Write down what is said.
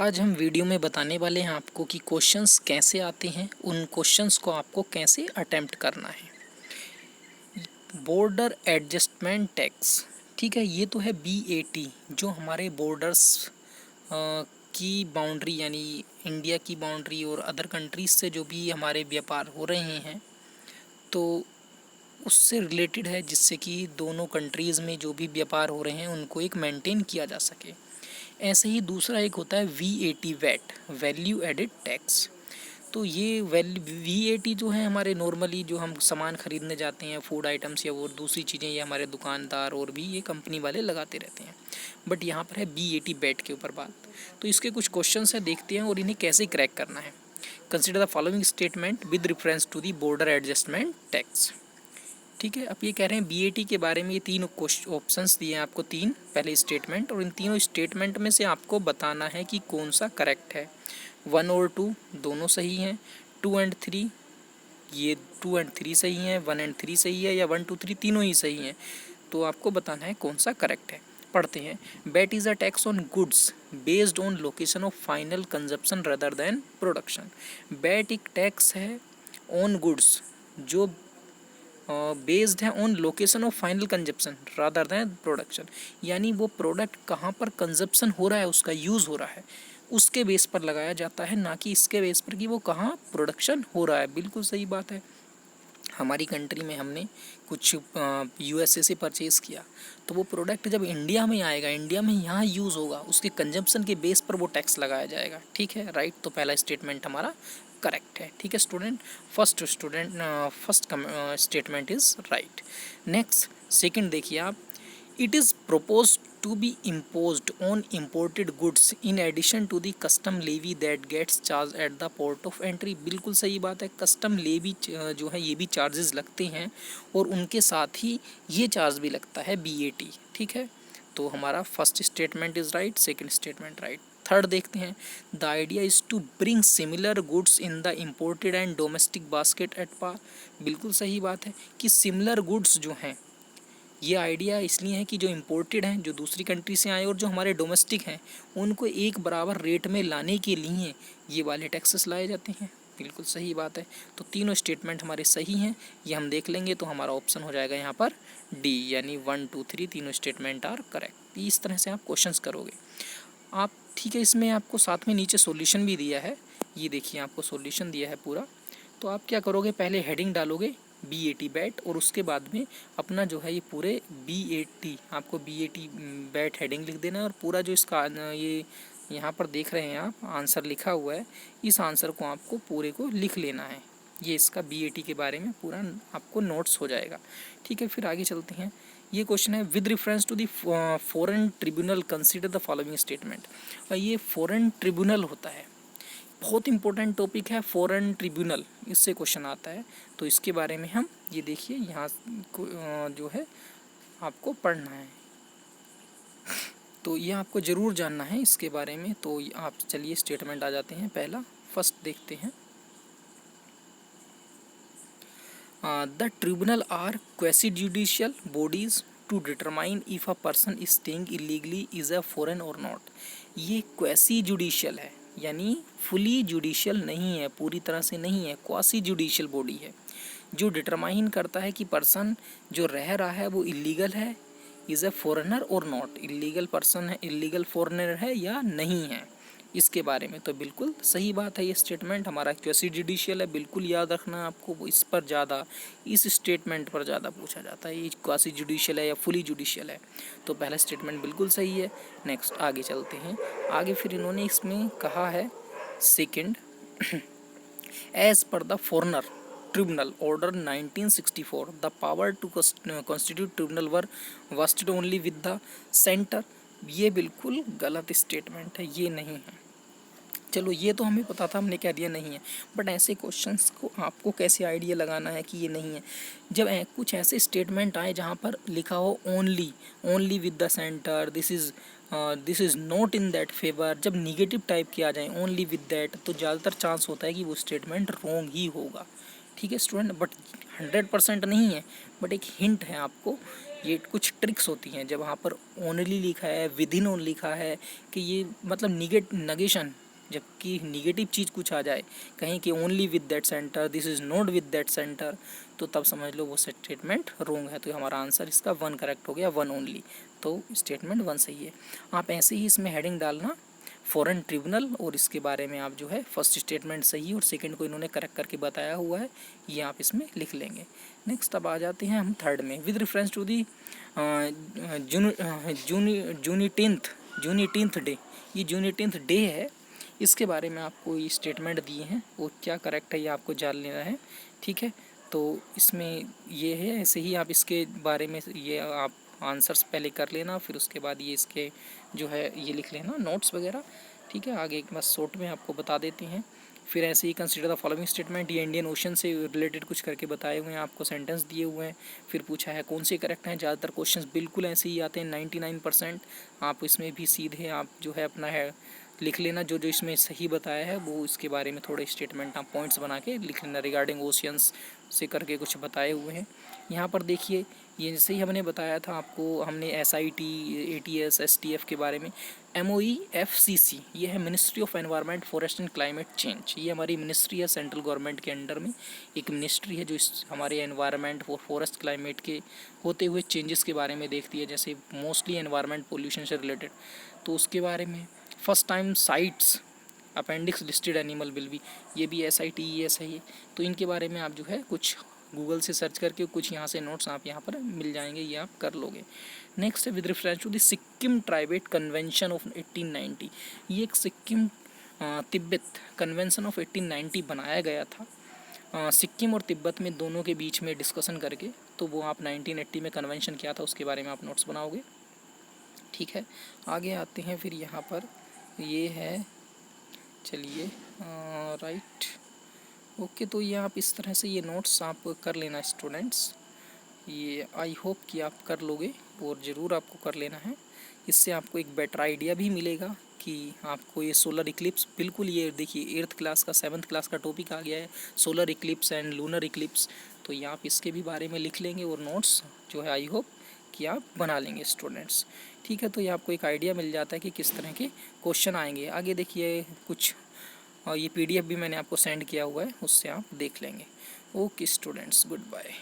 आज हम वीडियो में बताने वाले हैं आपको कि क्वेश्चंस कैसे आते हैं, उन क्वेश्चंस को आपको कैसे अटेम्प्ट करना है। बॉर्डर एडजस्टमेंट टैक्स, ठीक है, ये तो है BAT, जो हमारे बॉर्डर्स की बाउंड्री यानी इंडिया की बाउंड्री और अदर कंट्रीज से जो भी हमारे व्यापार हो रहे हैं तो उससे रिलेटेड है, जिससे कि दोनों कंट्रीज़ में जो भी व्यापार हो रहे हैं उनको एक मेंटेन किया जा सके। ऐसे ही दूसरा एक होता है VAT, VAT, value added tax. तो ये VAT जो है हमारे नॉर्मली जो हम सामान खरीदने जाते हैं, फूड आइटम्स या वो दूसरी चीज़ें, ये हमारे दुकानदार और भी ये कंपनी वाले लगाते रहते हैं। बट यहाँ पर है BAT, वैट के ऊपर बात। तो इसके कुछ क्वेश्चंस है, देखते हैं और इन्हें कैसे क्रैक करना है। Consider the following statement with reference to the border adjustment tax. ठीक है, अब ये कह रहे हैं BAT के बारे में, ये तीन ऑप्शंस दिए हैं आपको, तीन पहले स्टेटमेंट, और इन तीनों स्टेटमेंट में से आपको बताना है कि कौन सा करेक्ट है। 1 और 2 दोनों सही हैं, 2 एंड 3, ये 2 एंड 3 सही हैं, 1 एंड 3 सही है, या 1 2 3 तीनों ही सही हैं। तो आपको बताना है कौन सा करेक्ट है। पढ़ते हैं। Bat is a tax on goods based on location of final consumption rather than production. Bat एक टैक्स है ऑन गुड्स जो बेस्ड है on location of final consumption rather than production, यानी वो प्रोडक्ट कहाँ पर कंजप्शन हो रहा है, उसका यूज़ हो रहा है, उसके बेस पर लगाया जाता है, ना कि इसके बेस पर कि वो कहाँ प्रोडक्शन हो रहा है। बिल्कुल सही बात है। हमारी कंट्री में हमने कुछ USA से परचेज़ किया, तो वो प्रोडक्ट जब इंडिया में आएगा, इंडिया में यहाँ यूज़ होगा, उसके कंजम्पशन के बेस पर वो टैक्स लगाया जाएगा। ठीक है, राइट। तो पहला स्टेटमेंट हमारा करेक्ट है। ठीक है student, first statement is right. Next second देखिए आप, it is proposed to be imposed on imported goods in addition to the custom levy that gets charged at the port of entry। बिल्कुल सही बात है, custom levy जो है ये भी चार्जेस लगते हैं और उनके साथ ही ये चार्ज भी लगता है BAT। ठीक है, तो हमारा first statement is right, second statement right. Third देखते हैं, the idea is to bring similar goods in the imported and domestic basket at par. बिल्कुल सही बात है कि सिमिलर गुड्स जो हैं, ये आइडिया इसलिए है कि जो इम्पोर्टेड हैं, जो दूसरी कंट्री से आए, और जो हमारे डोमेस्टिक हैं, उनको एक बराबर रेट में लाने के लिए ये वाले टैक्सेस लाए जाते हैं। बिल्कुल सही बात है। तो तीनों स्टेटमेंट हमारे सही हैं, ये हम देख लेंगे, तो हमारा ऑप्शन हो जाएगा यहाँ पर D, यानी 1 2 3 तीनों स्टेटमेंट आर करेक्ट। इस तरह से आप क्वेश्चंस करोगे आप। ठीक है, इसमें आपको साथ में नीचे सॉल्यूशन भी दिया है, ये देखिए आपको सॉल्यूशन दिया है पूरा। तो आप क्या करोगे, पहले हेडिंग डालोगे BAT बैट, और उसके बाद में अपना जो है ये पूरे BAT, आपको BAT बैट हेडिंग लिख देना है, और पूरा जो इसका ये यहाँ पर देख रहे हैं आप आंसर लिखा हुआ है, इस आंसर को आपको पूरे को लिख लेना है। ये इसका BAT के बारे में पूरा आपको नोट्स हो जाएगा। ठीक है, फिर आगे चलते हैं। ये क्वेश्चन है, with reference to the foreign tribunal consider the following statement. ये फॉरेन ट्रिब्यूनल होता है, बहुत इंपॉर्टेंट टॉपिक है फॉरेन ट्रिब्यूनल, इससे क्वेश्चन आता है। तो इसके बारे में हम ये देखिए यहाँ जो है आपको पढ़ना है, तो ये आपको ज़रूर जानना है इसके बारे में। तो आप चलिए स्टेटमेंट आ जाते हैं, पहला फर्स्ट देखते हैं। The tribunal are quasi judicial bodies to determine if a person is staying illegally is a foreign और नॉट। ये क्वेसी जुडिशियल है, यानी फुली जुडिशियल नहीं है, पूरी तरह से नहीं है, क्वासी जुडिशियल बॉडी है, जो डिटरमाइन करता है कि पर्सन जो रह रहा है वो इलीगल है, इज़ अ फॉरेनर और नॉट, इलीगल पर्सन है, इलीगल फॉरेनर है या नहीं है, इसके बारे में। तो बिल्कुल सही बात है, ये स्टेटमेंट हमारा क्वेसी जुडिशियल है, बिल्कुल याद रखना आपको। वो इस पर ज़्यादा, इस स्टेटमेंट पर ज़्यादा पूछा जाता है, ये क्वासी जुडिशियल है या फुली जुडिशियल है। तो पहला स्टेटमेंट बिल्कुल सही है। नेक्स्ट आगे चलते हैं। आगे फिर इन्होंने इसमें कहा है second, as per the foreigner tribunal order 1964 the power to constitute tribunal were vested only with the centre. ये बिल्कुल गलत स्टेटमेंट है, ये नहीं है। चलो ये तो हमें पता था, हमने कह दिया नहीं है, बट ऐसे क्वेश्चंस को आपको कैसे आइडिया लगाना है कि ये नहीं है। जब कुछ ऐसे स्टेटमेंट आए जहाँ पर लिखा हो only, only with the centre, this is not in that favour, जब निगेटिव टाइप के आ जाए ओनली विद दैट, तो ज़्यादातर चांस होता है कि वो स्टेटमेंट रॉन्ग ही होगा। ठीक है स्टूडेंट, बट 100% नहीं है, बट एक हिंट है आपको। ये कुछ ट्रिक्स होती हैं जब वहाँ पर ओनली लिखा है, विद इन ओन लिखा है, कि ये मतलब नगेशन, जबकि निगेटिव चीज़ कुछ आ जाए कहीं कि only with that centre, this is not with that centre, तो तब समझ लो वो स्टेटमेंट रोंग है। तो हमारा आंसर इसका 1 करेक्ट हो गया, 1 ओनली, तो स्टेटमेंट 1 सही है। आप ऐसे ही इसमें हेडिंग डालना फॉरेन ट्रिब्यूनल, और इसके बारे में आप जो है फर्स्ट स्टेटमेंट सही और सेकंड को इन्होंने करेक्ट करके बताया हुआ है, ये आप इसमें लिख लेंगे। नेक्स्ट अब आ जाते हैं हम थर्ड में, with reference to the Juneteenth day. ये जूनी टेंथ डे है, इसके बारे में आपको ये स्टेटमेंट दिए हैं, वो क्या करेक्ट है ये आपको जान लेना है। ठीक है, तो इसमें ये है, ऐसे ही आप इसके बारे में ये आप आंसर्स पहले कर लेना, फिर उसके बाद ये इसके जो है ये लिख लेना नोट्स वगैरह। ठीक है, आगे एक बस शॉर्ट में आपको बता देते हैं। फिर ऐसे ही कंसीडर द फॉलोइंग स्टेटमेंट, ये इंडियन ओशन से रिलेटेड कुछ करके बताए हुए हैं, आपको सेंटेंस दिए हुए हैं। फिर पूछा है कौन से करेक्ट हैं, ज़्यादातर क्वेश्चंस बिल्कुल ऐसे ही आते हैं 99%। आप इसमें भी सीधे आप जो है अपना है लिख लेना, जो जो इसमें सही बताया है वो इसके बारे में थोड़े स्टेटमेंट आप पॉइंट्स बना के लिख लेना। रिगार्डिंग ओशियंस से करके कुछ बताए हुए हैं। यहाँ पर देखिए, ये जैसे ही हमने बताया था आपको, हमने SIT, ATS, STF के बारे में। MOEFCC ये है ministry of environment, forest and climate change. ये हमारी मिनिस्ट्री है, सेंट्रल गवर्नमेंट के अंडर में एक मिनिस्ट्री है जो इस हमारे एनवायरनमेंट और फॉरेस्ट क्लाइमेट के होते हुए चेंजेस के बारे में देखती है, जैसे मोस्टली एनवायरनमेंट पोल्यूशन से रिलेटेड। तो उसके बारे में first time sites appendix listed animal will be, ये भी SIT ऐसा ही है। तो इनके बारे में आप जो है कुछ गूगल से सर्च करके कुछ यहाँ से नोट्स आप यहाँ पर मिल जाएंगे, ये आप कर लोगे। नेक्स्ट है with reference to the Sikkim Tibet convention of 1890। ये एक सिक्किम तिब्बत कन्वेंशन ऑफ 1890 बनाया गया था सिक्किम और तिब्बत में दोनों के बीच में डिस्कशन करके। तो वो आप 1980 में कन्वेंशन किया था, उसके बारे में आप नोट्स बनाओगे। ठीक है, आगे आते हैं फिर यहाँ पर ये है, चलिए राइट, ओके। तो ये आप इस तरह से ये नोट्स आप कर लेना स्टूडेंट्स, ये आई होप कि आप कर लोगे, और ज़रूर आपको कर लेना है। इससे आपको एक बेटर आइडिया भी मिलेगा कि आपको ये सोलर इक्लिप्स, बिल्कुल ये देखिए 8th क्लास का 7th क्लास का टॉपिक आ गया है, solar Eclipse and lunar Eclipse. तो ये आप इसके भी बारे में लिख लेंगे और नोट्स जो है आई होप कि आप बना लेंगे स्टूडेंट्स। ठीक है, तो ये आपको एक आइडिया मिल जाता है कि किस तरह के क्वेश्चन आएंगे। आगे देखिए कुछ, और ये PDF भी मैंने आपको सेंड किया हुआ है, उससे आप देख लेंगे। Okay students, good bye.